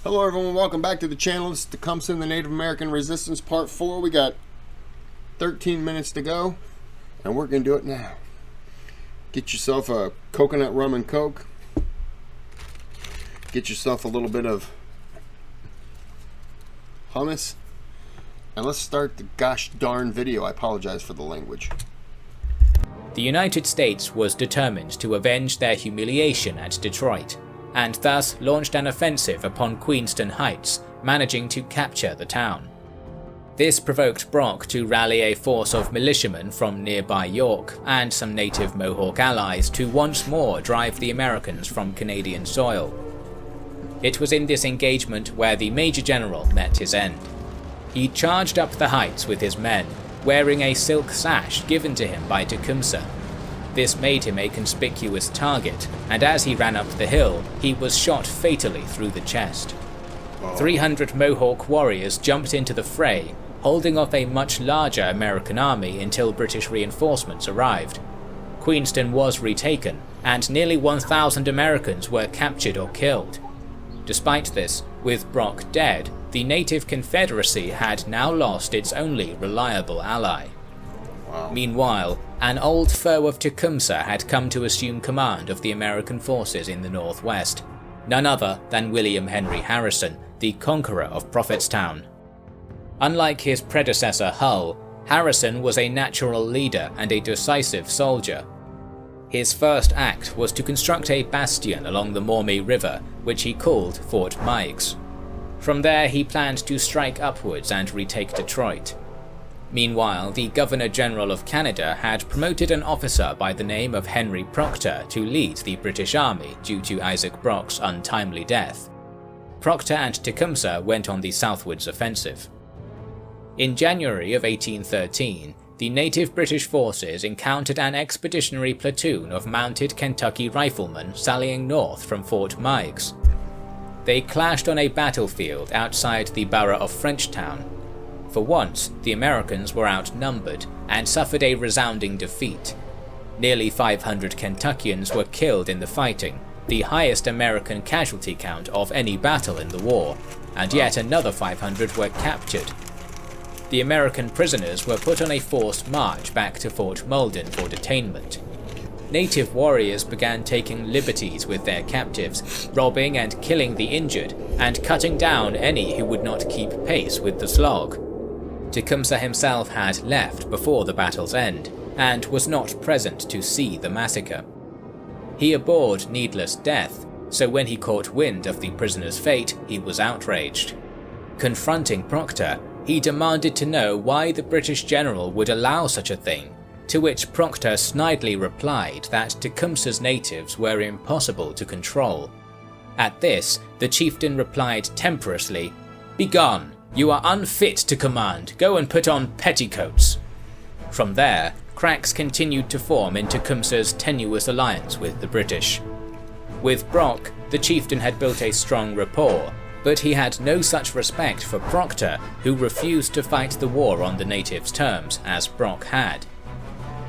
Hello everyone, welcome back to the channel. This is Tecumseh and the Native American Resistance Part 4. We got 13 minutes to go, and we're going to do it now. Get yourself a coconut rum and coke. Get yourself a little bit of hummus. And let's start the gosh darn video. I apologize for the language. The United States was determined to avenge their humiliation at Detroit, and thus launched an offensive upon Queenston Heights, managing to capture the town. This provoked Brock to rally a force of militiamen from nearby York and some native Mohawk allies to once more drive the Americans from Canadian soil. It was in this engagement where the Major General met his end. He charged up the heights with his men, wearing a silk sash given to him by Tecumseh. This made him a conspicuous target, and as he ran up the hill, he was shot fatally through the chest. 300 Mohawk warriors jumped into the fray, holding off a much larger American army until British reinforcements arrived. Queenston was retaken, and nearly 1,000 Americans were captured or killed. Despite this, with Brock dead, the native Confederacy had now lost its only reliable ally. Meanwhile, an old foe of Tecumseh had come to assume command of the American forces in the northwest, none other than William Henry Harrison, the conqueror of Prophetstown. Unlike his predecessor Hull, Harrison was a natural leader and a decisive soldier. His first act was to construct a bastion along the Maumee River, which he called Fort Meigs. From there he planned to strike upwards and retake Detroit. Meanwhile, the Governor-General of Canada had promoted an officer by the name of Henry Proctor to lead the British Army due to Isaac Brock's untimely death. Proctor and Tecumseh went on the southwards offensive. In January of 1813, the native British forces encountered an expeditionary platoon of mounted Kentucky riflemen sallying north from Fort Meigs. They clashed on a battlefield outside the borough of Frenchtown. For once, the Americans were outnumbered and suffered a resounding defeat. Nearly 500 Kentuckians were killed in the fighting, the highest American casualty count of any battle in the war, and yet another 500 were captured. The American prisoners were put on a forced march back to Fort Malden for detainment. Native warriors began taking liberties with their captives, robbing and killing the injured, and cutting down any who would not keep pace with the slog. Tecumseh himself had left before the battle's end, and was not present to see the massacre. He abhorred needless death, so when he caught wind of the prisoners' fate, he was outraged. Confronting Proctor, he demanded to know why the British general would allow such a thing, to which Proctor snidely replied that Tecumseh's natives were impossible to control. At this, the chieftain replied temperously, "Begone! You are unfit to command. Go and put on petticoats." From there, cracks continued to form in Tecumseh's tenuous alliance with the British. With Brock, the chieftain had built a strong rapport, but he had no such respect for Proctor, who refused to fight the war on the natives' terms, as Brock had.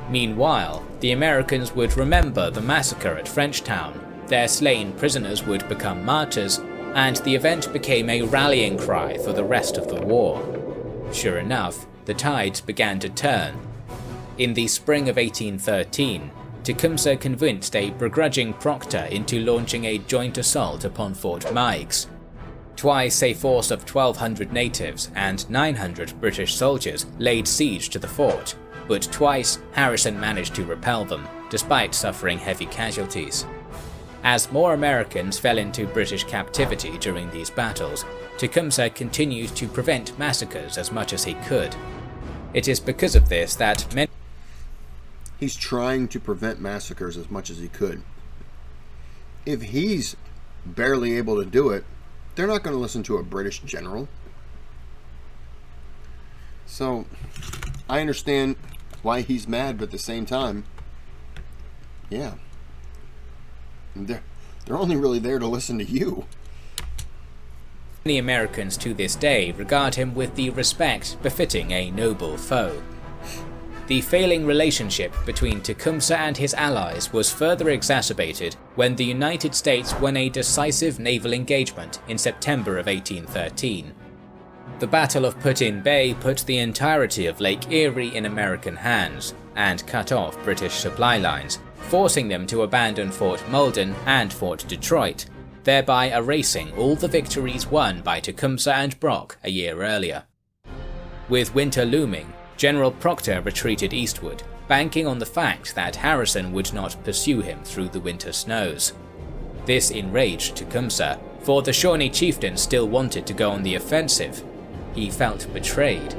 Meanwhile, the Americans would remember the massacre at Frenchtown, their slain prisoners would become martyrs, and the event became a rallying cry for the rest of the war. Sure enough, the tides began to turn. In the spring of 1813, Tecumseh convinced a begrudging Proctor into launching a joint assault upon Fort Meigs. Twice a force of 1,200 natives and 900 British soldiers laid siege to the fort, but twice Harrison managed to repel them, despite suffering heavy casualties. As more Americans fell into British captivity during these battles, Tecumseh continued to prevent massacres as much as he could. It is because of this that He's trying to prevent massacres as much as he could. If he's barely able to do it, they're not going to listen to a British general. So, I understand why he's mad, but at the same time, yeah. They're only really there to listen to you. Many Americans to this day regard him with the respect befitting a noble foe. The failing relationship between Tecumseh and his allies was further exacerbated when the United States won a decisive naval engagement in September of 1813. The Battle of Put-in Bay put the entirety of Lake Erie in American hands and cut off British supply lines, forcing them to abandon Fort Malden and Fort Detroit, thereby erasing all the victories won by Tecumseh and Brock a year earlier. With winter looming, General Proctor retreated eastward, banking on the fact that Harrison would not pursue him through the winter snows. This enraged Tecumseh, for the Shawnee chieftain still wanted to go on the offensive. He felt betrayed.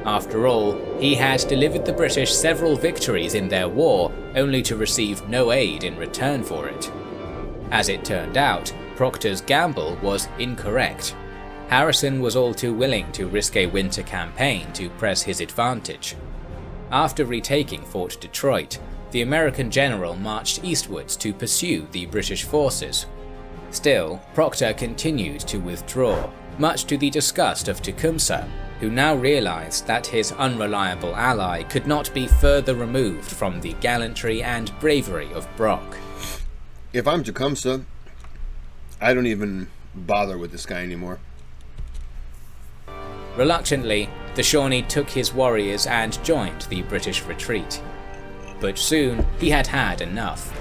After all, he had delivered the British several victories in their war, only to receive no aid in return for it. As it turned out, Proctor's gamble was incorrect. Harrison was all too willing to risk a winter campaign to press his advantage. After retaking Fort Detroit, the American general marched eastwards to pursue the British forces. Still, Proctor continued to withdraw, much to the disgust of Tecumseh, who now realized that his unreliable ally could not be further removed from the gallantry and bravery of Brock. If I'm Tecumseh, I don't even bother with this guy anymore. Reluctantly, the Shawnee took his warriors and joined the British retreat. But soon he had had enough.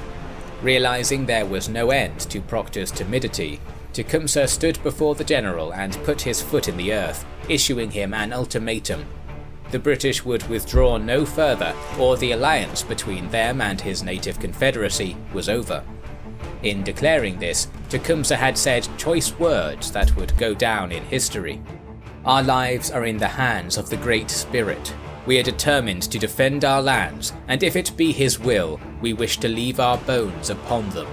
Realizing there was no end to Proctor's timidity, Tecumseh stood before the general and put his foot in the earth, issuing him an ultimatum. The British would withdraw no further, or the alliance between them and his native confederacy was over. In declaring this, Tecumseh had said choice words that would go down in history. "Our lives are in the hands of the Great Spirit. We are determined to defend our lands, and if it be His will, we wish to leave our bones upon them."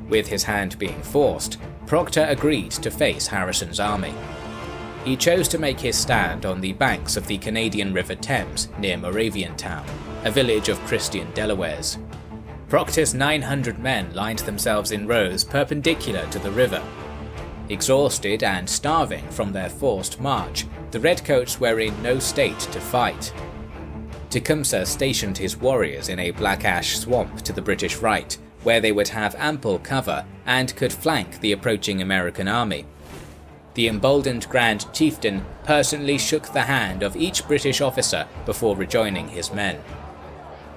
With his hand being forced, Proctor agreed to face Harrison's army. He chose to make his stand on the banks of the Canadian River Thames near Moraviantown, a village of Christian Delawares. Proctor's 900 men lined themselves in rows perpendicular to the river. Exhausted and starving from their forced march, the Redcoats were in no state to fight. Tecumseh stationed his warriors in a black ash swamp to the British right, where they would have ample cover and could flank the approaching American army. The emboldened Grand Chieftain personally shook the hand of each British officer before rejoining his men.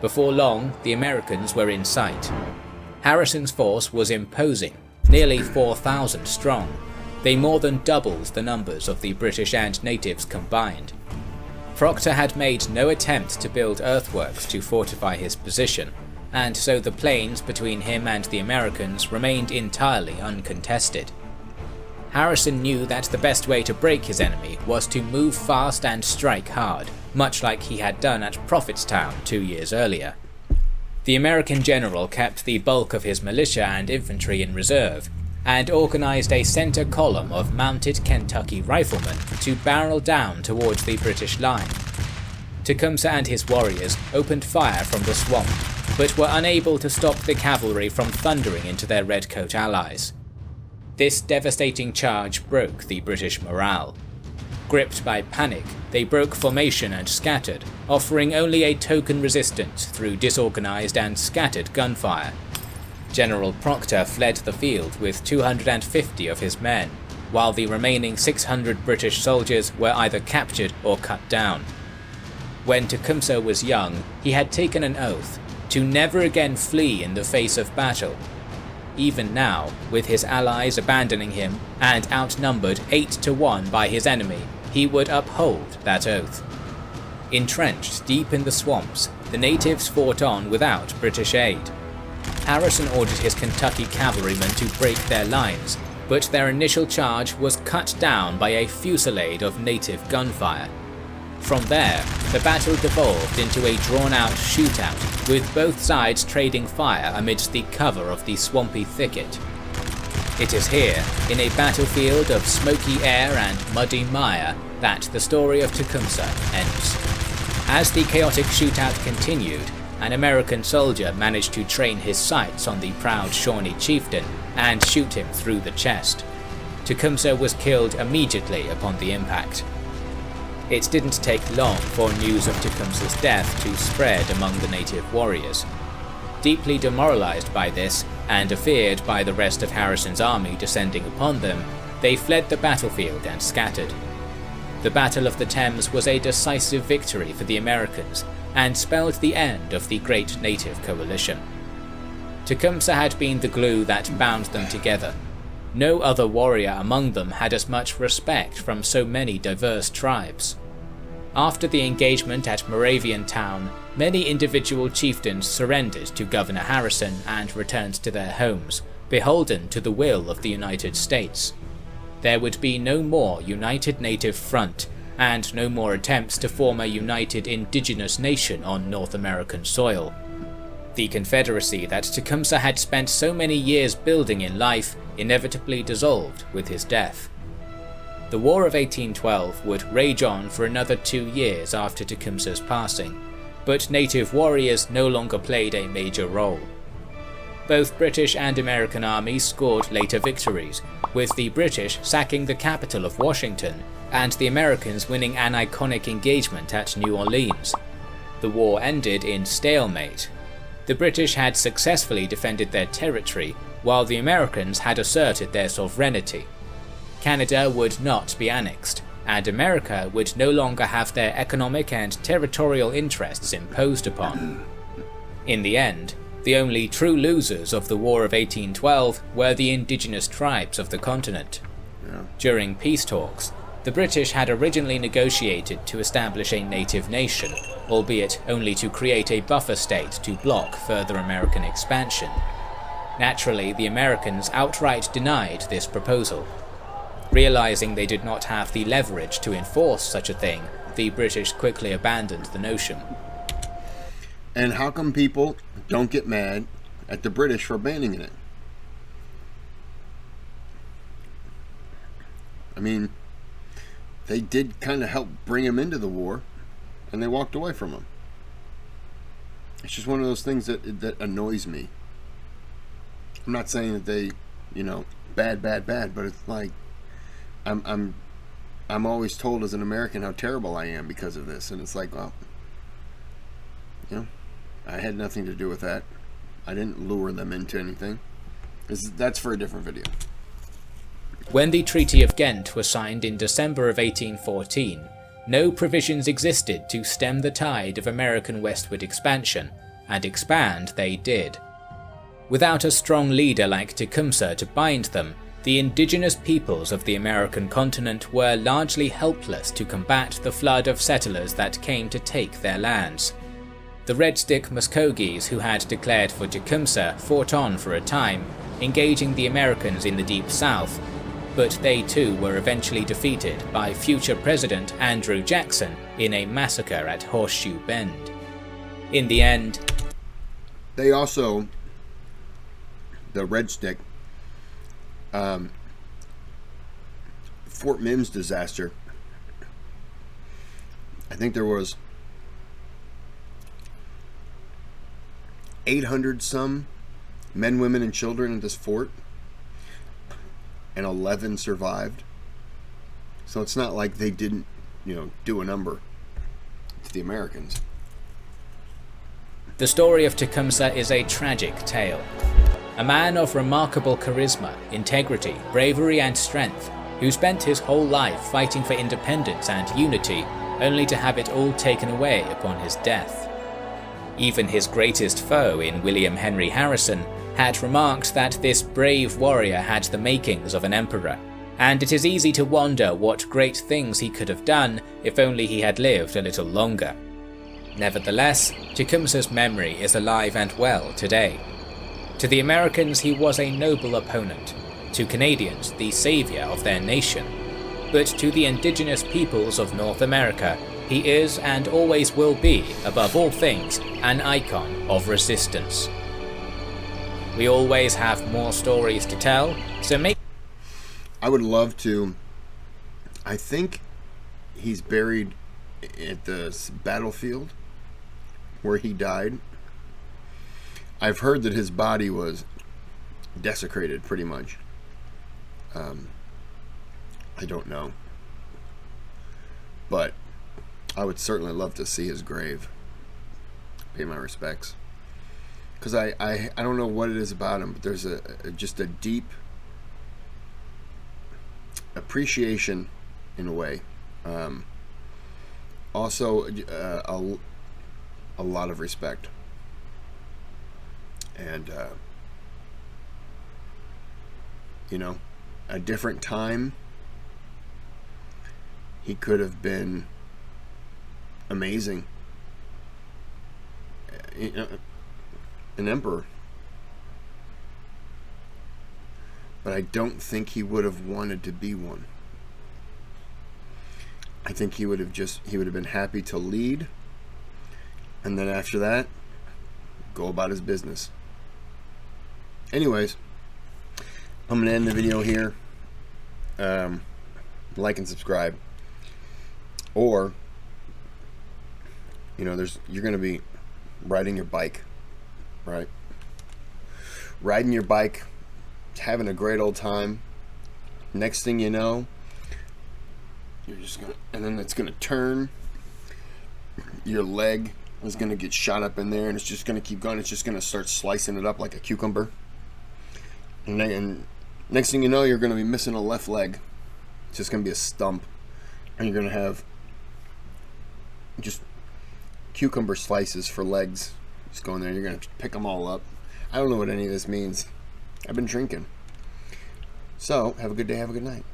Before long, the Americans were in sight. Harrison's force was imposing, nearly 4,000 strong. They more than doubled the numbers of the British and natives combined. Proctor had made no attempt to build earthworks to fortify his position, and so the plains between him and the Americans remained entirely uncontested. Harrison knew that the best way to break his enemy was to move fast and strike hard, much like he had done at Prophetstown 2 years earlier. The American general kept the bulk of his militia and infantry in reserve, and organized a center column of mounted Kentucky riflemen to barrel down towards the British line. Tecumseh and his warriors opened fire from the swamp, but were unable to stop the cavalry from thundering into their redcoat allies. This devastating charge broke the British morale. Gripped by panic, they broke formation and scattered, offering only a token resistance through disorganized and scattered gunfire. General Proctor fled the field with 250 of his men, while the remaining 600 British soldiers were either captured or cut down. When Tecumseh was young, he had taken an oath to never again flee in the face of battle. Even now, with his allies abandoning him and outnumbered 8-1 by his enemy, he would uphold that oath. Entrenched deep in the swamps, the natives fought on without British aid. Harrison ordered his Kentucky cavalrymen to break their lines, but their initial charge was cut down by a fusillade of native gunfire. From there, the battle devolved into a drawn-out shootout, with both sides trading fire amidst the cover of the swampy thicket. It is here, in a battlefield of smoky air and muddy mire, that the story of Tecumseh ends. As the chaotic shootout continued, an American soldier managed to train his sights on the proud Shawnee chieftain and shoot him through the chest. Tecumseh was killed immediately upon the impact. It didn't take long for news of Tecumseh's death to spread among the native warriors. Deeply demoralized by this, and afeared by the rest of Harrison's army descending upon them, they fled the battlefield and scattered. The Battle of the Thames was a decisive victory for the Americans, and spelled the end of the great native coalition. Tecumseh had been the glue that bound them together. No other warrior among them had as much respect from so many diverse tribes. After the engagement at Moravian Town, many individual chieftains surrendered to Governor Harrison and returned to their homes, beholden to the will of the United States. There would be no more United Native Front, and no more attempts to form a united indigenous nation on North American soil. The confederacy that Tecumseh had spent so many years building in life inevitably dissolved with his death. The War of 1812 would rage on for another 2 years after Tecumseh's passing, but native warriors no longer played a major role. Both British and American armies scored later victories, with the British sacking the capital of Washington and the Americans winning an iconic engagement at New Orleans. The war ended in stalemate. The British had successfully defended their territory, while the Americans had asserted their sovereignty. Canada would not be annexed, and America would no longer have their economic and territorial interests imposed upon. In the end, the only true losers of the War of 1812 were the indigenous tribes of the continent. During peace talks, the British had originally negotiated to establish a native nation, albeit only to create a buffer state to block further American expansion. Naturally, the Americans outright denied this proposal. Realizing they did not have the leverage to enforce such a thing, the British quickly abandoned the notion. And how come people don't get mad at the British for abandoning it? I mean, they did kind of help bring him into the war, and they walked away from him. It's just one of those things that annoys me. I'm not saying that they, bad, but it's like I'm always told as an American how terrible I am because of this, and it's like, well, I had nothing to do with that. I didn't lure them into anything. That's for a different video. When the Treaty of Ghent was signed in December of 1814, no provisions existed to stem the tide of American westward expansion, and expand they did. Without a strong leader like Tecumseh to bind them, the indigenous peoples of the American continent were largely helpless to combat the flood of settlers that came to take their lands. The Red Stick Muskogees who had declared for Tecumseh fought on for a time, engaging the Americans in the Deep South, but they too were eventually defeated by future President Andrew Jackson in a massacre at Horseshoe Bend. In the end, they also, the Red Stick, Fort Mims disaster, I think there was 800 some men, women, and children in this fort, and 11 survived. So it's not like they didn't, do a number to the Americans. The story of Tecumseh is a tragic tale. A man of remarkable charisma, integrity, bravery, and strength, who spent his whole life fighting for independence and unity, only to have it all taken away upon his death. Even his greatest foe in William Henry Harrison had remarked that this brave warrior had the makings of an emperor, and it is easy to wonder what great things he could have done if only he had lived a little longer. Nevertheless, Tecumseh's memory is alive and well today. To the Americans, he was a noble opponent. To Canadians, the savior of their nation. But to the indigenous peoples of North America, he is and always will be, above all things, an icon of resistance. We always have more stories to tell, so I would love to. I think he's buried at the battlefield where he died. I've heard that his body was desecrated pretty much. I don't know. But I would certainly love to see his grave. Pay my respects. Because I don't know what it is about him, but there's just a deep appreciation in a way. Also, a lot of respect. And, you know, a different time, he could have been amazing. An emperor. But I don't think he would have wanted to be one. I think he would have been happy to lead, and then after that, go about his business. Anyways, I'm gonna end the video here. Like and subscribe, or you're gonna be riding your bike, right? Riding your bike, having a great old time. Next thing you know, and then it's gonna turn. Your leg is gonna get shot up in there, and it's just gonna keep going. It's just gonna start slicing it up like a cucumber. And next thing you know, you're gonna be missing a left leg. It's just gonna be a stump, and you're gonna have just cucumber slices for legs. Just go in there. You're gonna pick them all up. I don't know what any of this means. I've been drinking. So have a good day. Have a good night.